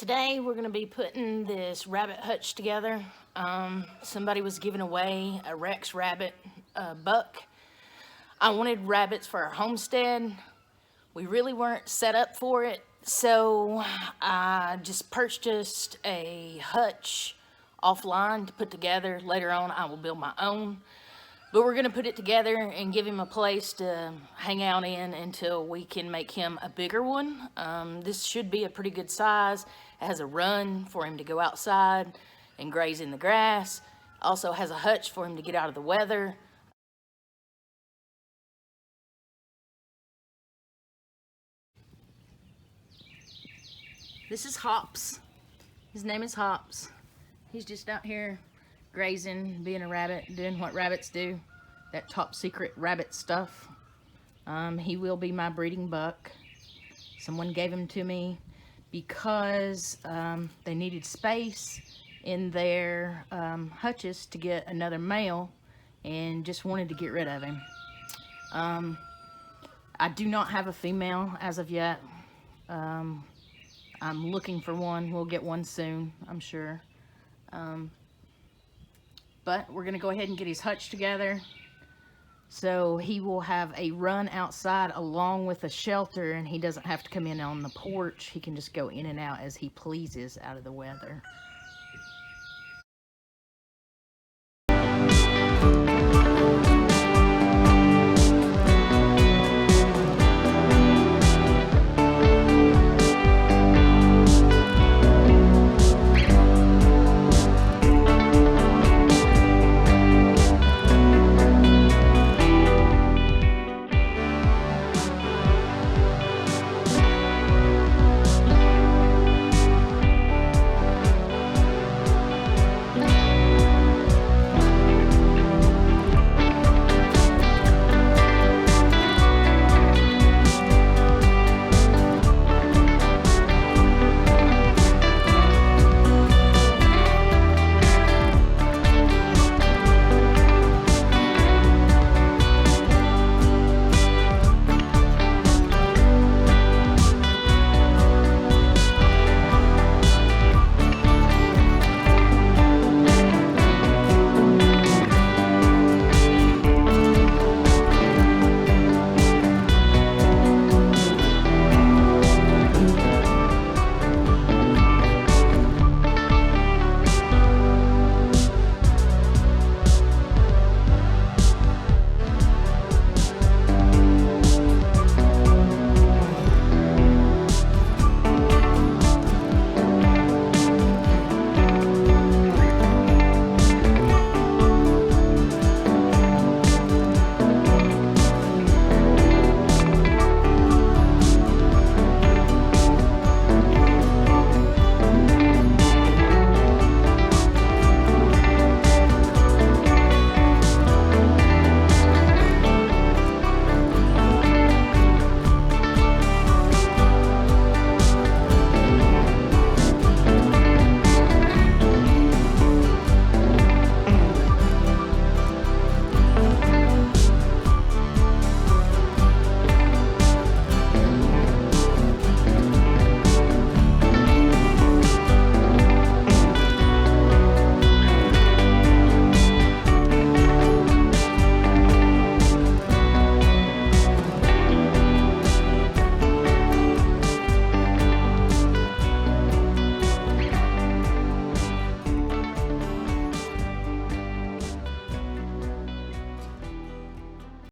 Today we're going to be putting this rabbit hutch together. Somebody was giving away a Rex rabbit buck. I wanted rabbits for our homestead. We really weren't set up for it, so I just purchased a hutch offline to put together. Later on I will build my own. But we're going to put it together and give him a place to hang out in until we can make him a bigger one. This should be a pretty good size. It has a run for him to go outside and graze in the grass. Also has a hutch for him to get out of the weather. This is Hops. His name is Hops. He's just out here grazing, being a rabbit, doing what rabbits do, that top secret rabbit stuff. He will be my breeding buck. Someone gave him to me because they needed space in their hutches to get another male and just wanted to get rid of him. I do not have a female as of yet. I'm looking for one. We'll get one soon, I'm sure. But we're gonna go ahead and get his hutch together so he will have a run outside along with a shelter, and he doesn't have to come in on the porch. He can just go in and out as he pleases out of the weather.